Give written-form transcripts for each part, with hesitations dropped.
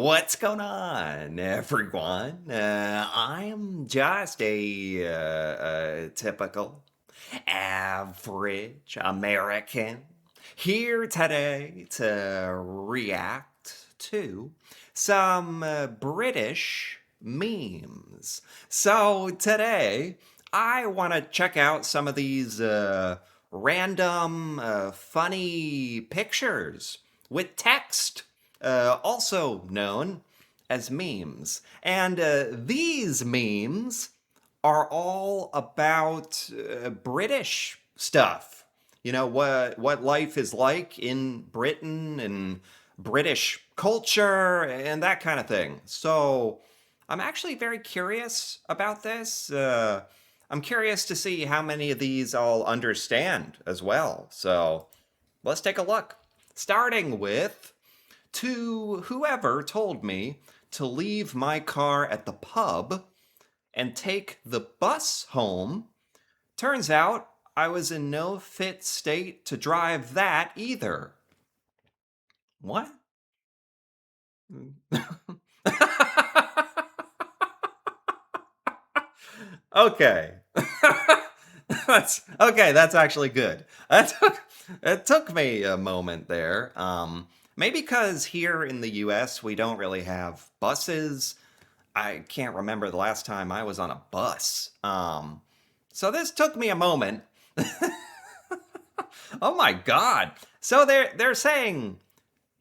What's going on, everyone? I am just a typical, average American here today to react to some British memes. So today, I want to check out some of these random, funny pictures with text, also known as memes. And these memes are all about British stuff. You know what life is like in Britain and British culture and that kind of thing. So I'm actually very curious about this. I'm curious to see how many of these I'll understand as well. So let's take a look. Starting with, to whoever told me to leave my car at the pub and take the bus home. Turns out I was in no fit state to drive that either. What? Okay. That's okay, that's actually good. It took me a moment there. Maybe because here in the US we don't really have buses. I can't remember the last time I was on a bus. So this took me a moment. Oh my god. So they're saying,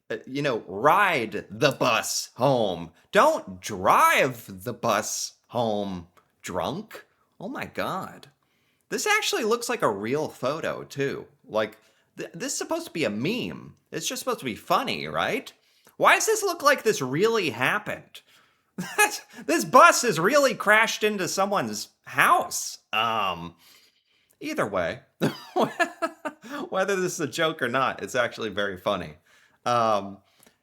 ride the bus home. Don't drive the bus home drunk. Oh my god. This actually looks like a real photo too. Like this is supposed to be a meme. It's just supposed to be funny, right? Why does this look like this really happened? This bus has really crashed into someone's house. Either way, whether this is a joke or not, it's actually very funny. Um,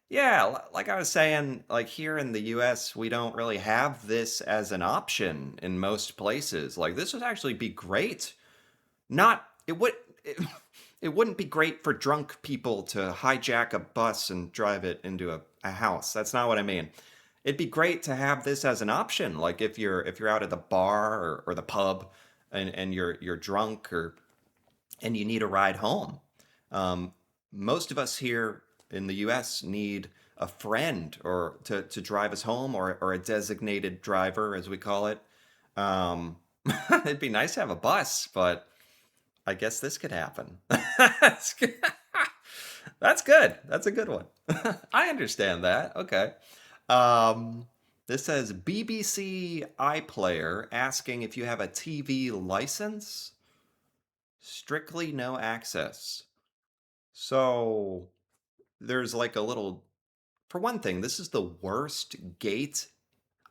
yeah, like I was saying, like here in the US, we don't really have this as an option in most places. Like this would actually be great. Not it would it, it wouldn't be great for drunk people to hijack a bus and drive it into a house. That's not what I mean. It'd be great to have this as an option. Like if you're out at the bar or the pub and you're drunk or and you need a ride home. Um, Most of us here in the US need a friend or to drive us home or a designated driver, as we call it. Um, it'd be nice to have a bus, but I guess this could happen. That's good. That's good. That's a good one. I understand that. Okay. Um, this says BBC iPlayer asking if you have a TV license. Strictly no access. So there's like a little. For one thing, this is the worst gate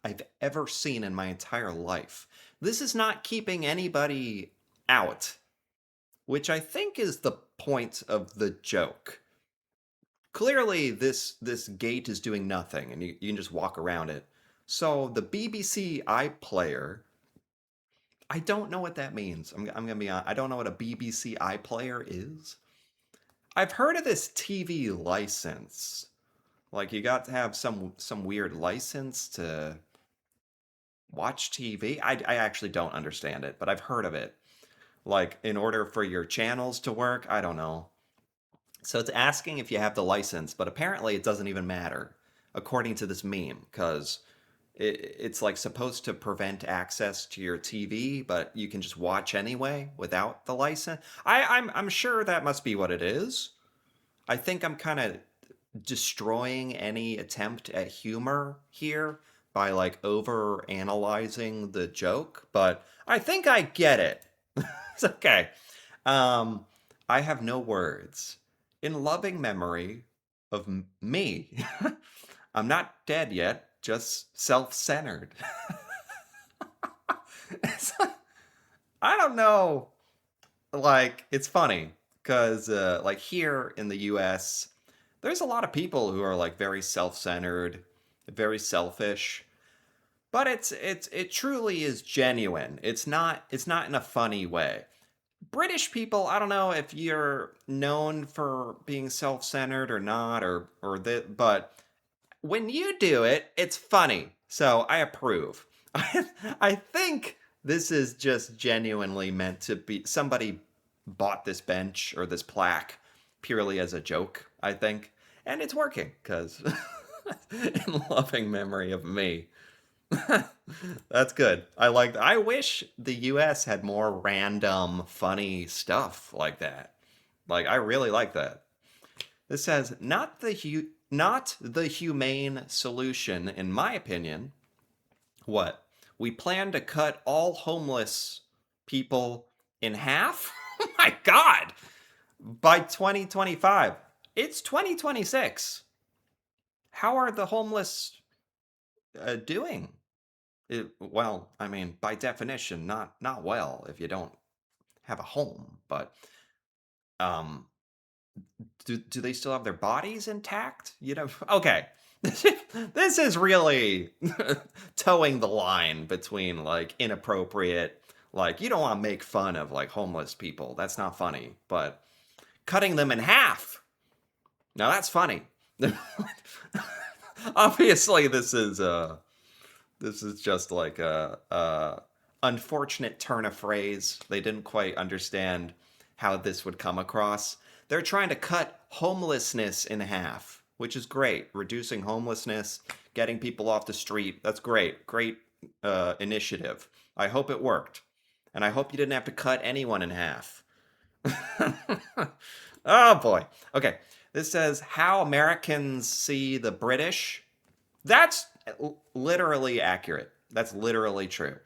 I've ever seen in my entire life. This is not keeping anybody out, which I think is the point of the joke. Clearly, this gate is doing nothing, and you can just walk around it. So the BBC iPlayer, I don't know what that means. I'm gonna be honest. I don't know what a BBC iPlayer is. I've heard of this TV license. Like you got to have some weird license to watch TV. I actually don't understand it, but I've heard of it. Like in order for your channels to work, I don't know. So it's asking if you have the license, but apparently it doesn't even matter, according to this meme, because it's like supposed to prevent access to your TV, but you can just watch anyway without the license. I'm sure that must be what it is. I think I'm kind of destroying any attempt at humor here by like over analyzing the joke, but I think I get it. It's okay. Um, I have no words. In loving memory of me, I'm not dead yet, just self centered. I don't know. Like, it's funny because, like, here in the US, there's a lot of people who are like very self centered, very selfish. But it truly is genuine. It's not in a funny way. British people, I don't know if you're known for being self-centered or not, but when you do it, it's funny. So I approve. I think this is just genuinely meant to be somebody bought this bench or this plaque purely as a joke, I think. And it's working because in loving memory of me. That's good. I wish the US had more random funny stuff like that. Like I really like that. This says not the humane solution in my opinion. What? We plan to cut all homeless people in half? Oh my god. By 2025. It's 2026. How are the homeless doing? Well, I mean, by definition, not well if you don't have a home. But um, do they still have their bodies intact? You know, okay. This is really towing the line between like inappropriate, like you don't want to make fun of like homeless people. That's not funny. But cutting them in half, now that's funny. Obviously, this is just like a unfortunate turn of phrase. They didn't quite understand how this would come across. They're trying to cut homelessness in half, which is great. Reducing homelessness, getting people off the street. That's great. Great initiative. I hope it worked. And I hope you didn't have to cut anyone in half. Oh boy. Okay. This says how Americans see the British. That's literally accurate. That's literally true.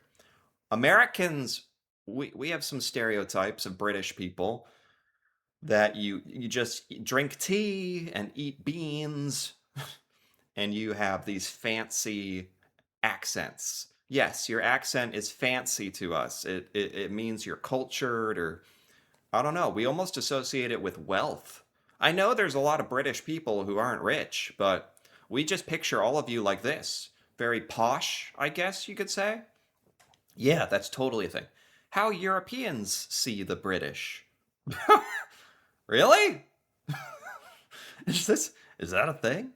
Americans, we have some stereotypes of British people that you just drink tea and eat beans and you have these fancy accents. Yes, your accent is fancy to us. It means you're cultured or I don't know. We almost associate it with wealth. I know there's a lot of British people who aren't rich, but we just picture all of you like this. Very posh, I guess you could say. Yeah, that's totally a thing. How Europeans see the British. Really? Is that a thing?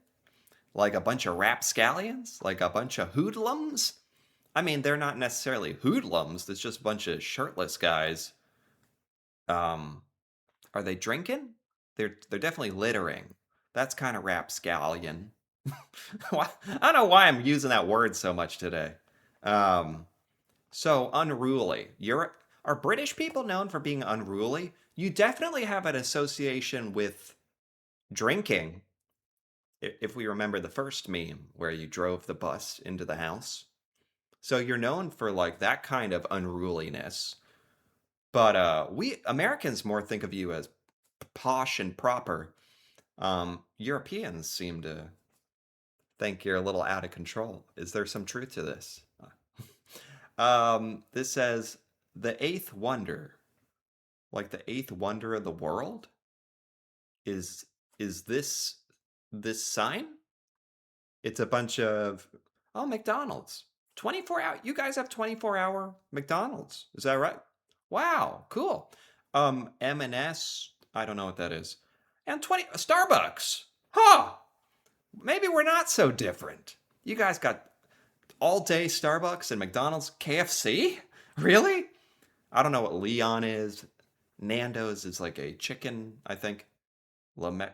Like a bunch of rapscallions? Like a bunch of hoodlums? I mean, they're not necessarily hoodlums. It's just a bunch of shirtless guys. Um, are they drinking? They're definitely littering. That's kind of rapscallion. I don't know why I'm using that word so much today. Um, so unruly. Are British people known for being unruly? You definitely have an association with drinking. If we remember the first meme where you drove the bus into the house. So you're known for like that kind of unruliness. But we Americans more think of you as posh and proper. Europeans seem to think you're a little out of control. Is there some truth to this? This says the eighth wonder, like the eighth wonder of the world, is is this sign? It's a bunch of McDonald's. 24 hour. You guys have 24-hour McDonald's. Is that right? Wow, cool. M&S, I don't know what that is. And 20 Starbucks. Huh. Maybe we're not so different. You guys got all day Starbucks and McDonald's, KFC? Really? I don't know what Leon is. Nando's is like a chicken, I think. La Me-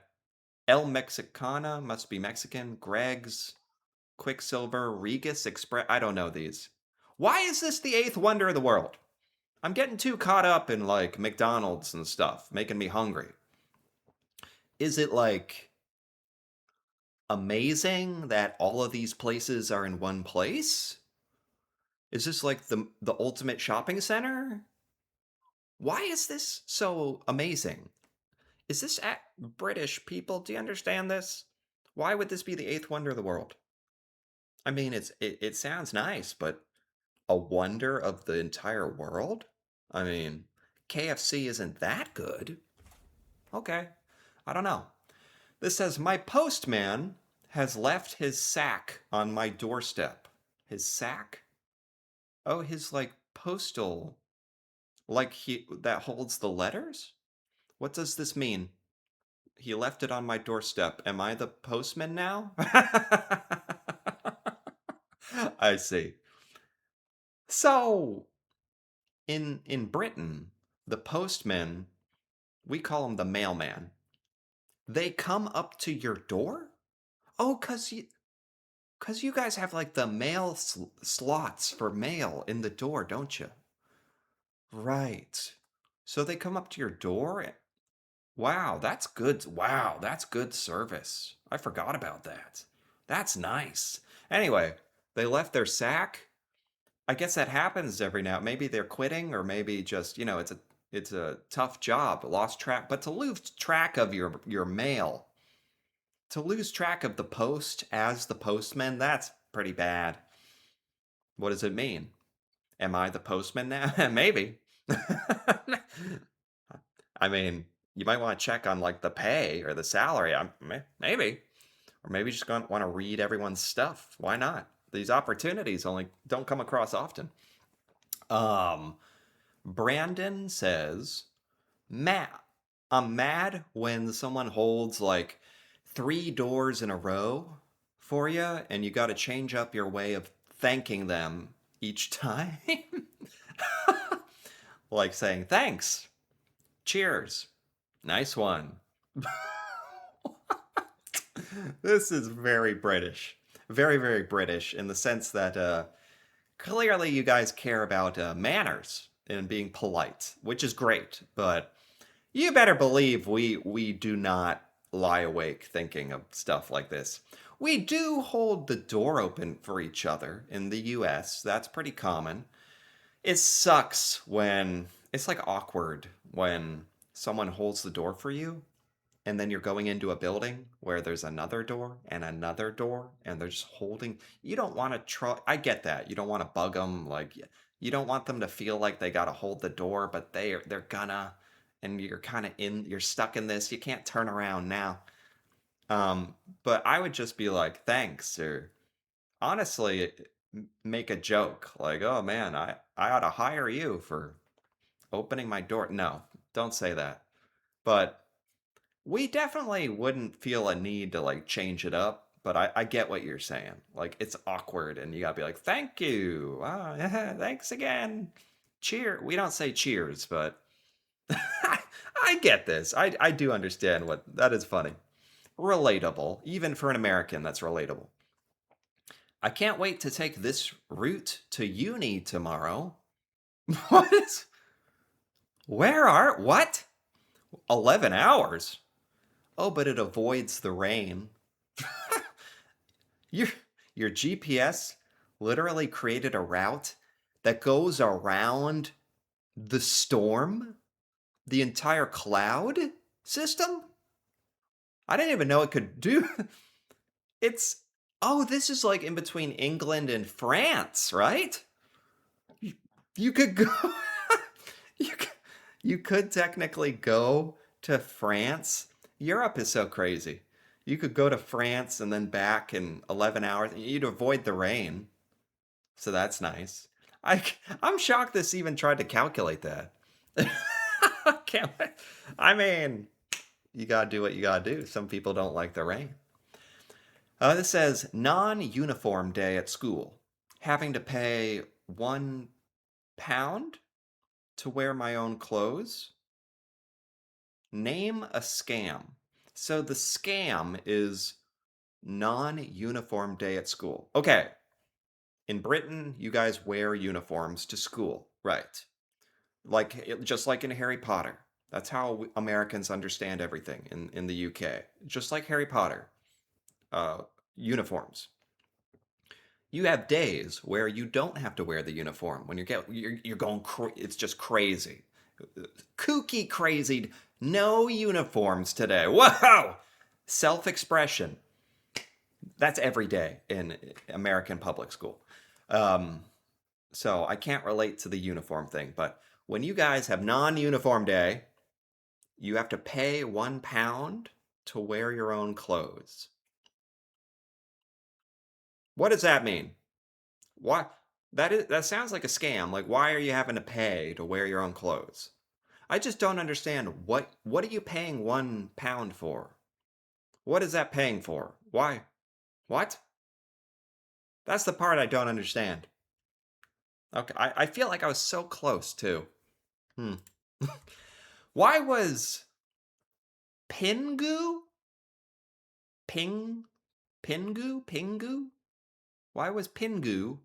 El Mexicana must be Mexican. Greg's, Quicksilver, Regus Express. I don't know these. Why is this the eighth wonder of the world? I'm getting too caught up in like McDonald's and stuff, making me hungry. Is it like amazing that all of these places are in one place? Is this like the ultimate shopping center? Why is this so amazing? Is this British people? Do you understand this? Why would this be the eighth wonder of the world? I mean, it sounds nice, but a wonder of the entire world? I mean, KFC isn't that good. Okay, I don't know. This says my postman has left his sack on my doorstep. His sack? Oh, his like postal, like he that holds the letters? What does this mean? He left it on my doorstep. Am I the postman now? I see. So, in Britain, the postman, we call him the mailman. They come up to your door? Oh, cuz you guys have like the mail slots for mail in the door, don't you? Right. So they come up to your door? Wow, that's good. Wow, that's good service. I forgot about that. That's nice. Anyway, they left their sack. I guess that happens every now. Maybe they're quitting, or maybe just, it's a tough job. Lost track, but to lose track of your mail, to lose track of the post as the postman, that's pretty bad. What does it mean? Am I the postman now? Maybe. I mean, you might want to check on like the pay or the salary. Maybe, or maybe you just want to read everyone's stuff. Why not? These opportunities only don't come across often. Um, Brandon says, Matt, I'm mad when someone holds like three doors in a row for you, and you got to change up your way of thanking them each time. Like saying thanks, cheers, nice one. This is very British. Very, very British in the sense that clearly you guys care about manners and being polite, which is great. But you better believe we do not lie awake thinking of stuff like this. We do hold the door open for each other in the US. That's pretty common. It sucks when it's like awkward when someone holds the door for you and then you're going into a building where there's another door and they're just holding. You don't want to try. I get that. You don't want to bug them. Like you don't want them to feel like they got to hold the door, but they're gonna, and you're kind of you're stuck in this. You can't turn around now. But I would just be like, thanks, or honestly, make a joke like, oh man, I ought to hire you for opening my door. No, don't say that. But we definitely wouldn't feel a need to like change it up, but I get what you're saying. Like it's awkward and you gotta be like, thank you. Ah, yeah, thanks again. Cheer. We don't say cheers, but I get this. I do understand what that is funny. Relatable. Even for an American, that's relatable. I can't wait to take this route to uni tomorrow. What? What? 11 hours? Oh, but it avoids the rain. Your your GPS literally created a route that goes around the storm, the entire cloud system? I didn't even know it could do. It's oh, this is like in between England and France, right? You, you could go you could, you could technically go to France. Europe is so crazy. You could go to France and then back in 11 hours. You'd avoid the rain. So that's nice. I'm shocked this even tried to calculate that. Can't, I mean, you gotta do what you gotta do. Some people don't like the rain. This says non-uniform day at school. Having to pay £1 to wear my own clothes. Name a scam. So the scam is non-uniform day at school. Okay, in Britain, you guys wear uniforms to school, right? Like just like in Harry Potter. That's how Americans understand everything in the UK. Just like Harry Potter, uh, uniforms. You have days where you don't have to wear the uniform when you're going it's just crazy. Kooky crazy. No uniforms today. Whoa! Self-expression. That's every day in American public school. Um, so I can't relate to the uniform thing, but when you guys have non-uniform day, you have to pay £1 to wear your own clothes. What does that mean? Why that sounds like a scam. Like why are you having to pay to wear your own clothes? I just don't understand what are you paying 1 pound for? What is that paying for? Why? What? That's the part I don't understand. Okay, I feel like I was so close too. Hmm. Why was Pingu? Ping Pingu? Why was Pingu?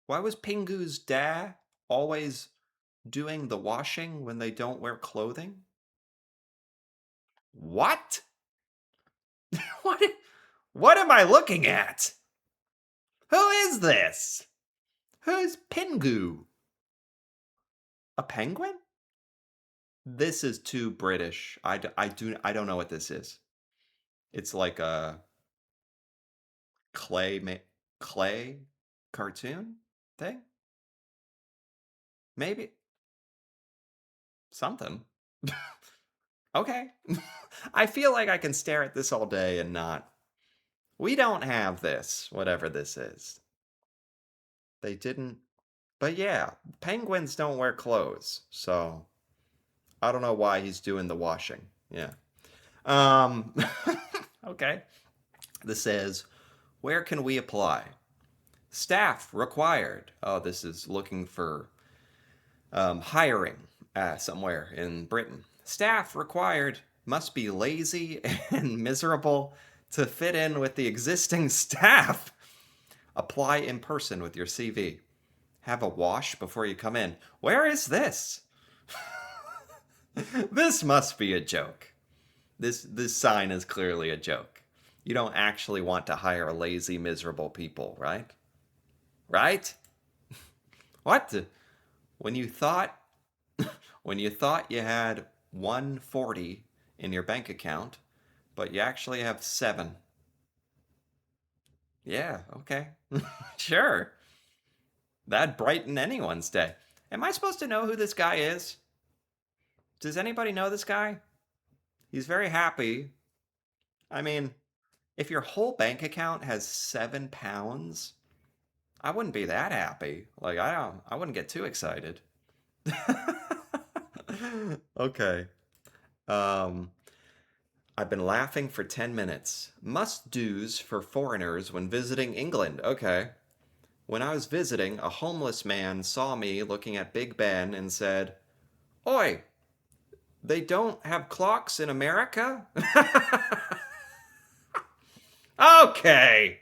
Why was Pingu's dad always doing the washing when they don't wear clothing? What? What? What am I looking at? Who is this? Who's Pingu? A penguin? This is too British. I don't know what this is. It's like a clay clay cartoon thing? Maybe something. Okay. I feel like I can stare at this all day and not. We don't have this, whatever this is. They didn't. But yeah, penguins don't wear clothes, so I don't know why he's doing the washing. Yeah. Um okay. This says, "Where can we apply?" Staff required. Oh, this is looking for hiring somewhere in Britain. Staff required must be lazy and miserable to fit in with the existing staff. Apply in person with your CV. Have a wash before you come in. Where is this? This must be a joke. This sign is clearly a joke. You don't actually want to hire lazy, miserable people, right? Right? What? When you thought when you thought you had 140 in your bank account, but you actually have 7. Yeah, okay. Sure. That'd brighten anyone's day. Am I supposed to know who this guy is? Does anybody know this guy? He's very happy. I mean, if your whole bank account has £7, I wouldn't be that happy. Like I wouldn't get too excited. Okay. Um, I've been laughing for 10 minutes. Must do's for foreigners when visiting England. Okay. When I was visiting, a homeless man saw me looking at Big Ben and said, "Oi, they don't have clocks in America?" Okay.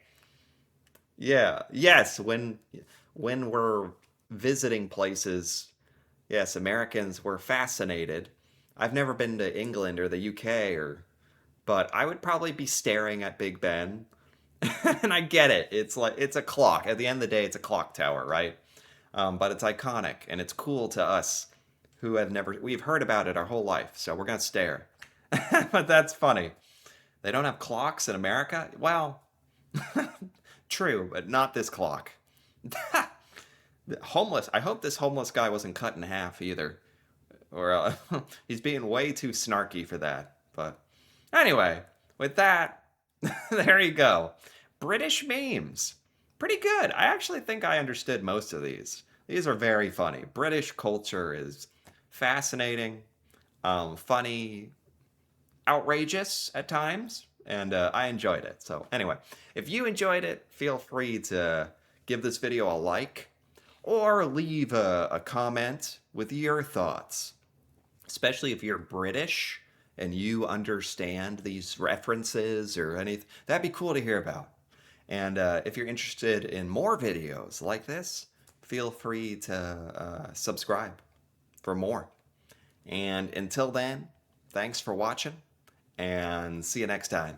Yeah. Yes, when we're visiting places, yes, Americans were fascinated. I've never been to England or the UK or but I would probably be staring at Big Ben. And I get it. It's like it's a clock. At the end of the day, it's a clock tower, right? But it's iconic and it's cool to us who have never we've heard about it our whole life. So we're gonna stare. But that's funny. They don't have clocks in America? Well, true, but not this clock. Homeless. I hope this homeless guy wasn't cut in half either. Or he's being way too snarky for that. But anyway, with that, there you go. British memes. Pretty good. I actually think I understood most of these. These are very funny. British culture is fascinating, funny, outrageous at times, and I enjoyed it. So, anyway, if you enjoyed it, feel free to give this video a like or leave a comment with your thoughts, especially if you're British and you understand these references or anything. That'd be cool to hear about. And if you're interested in more videos like this, feel free to subscribe for more. And until then, thanks for watching and see you next time.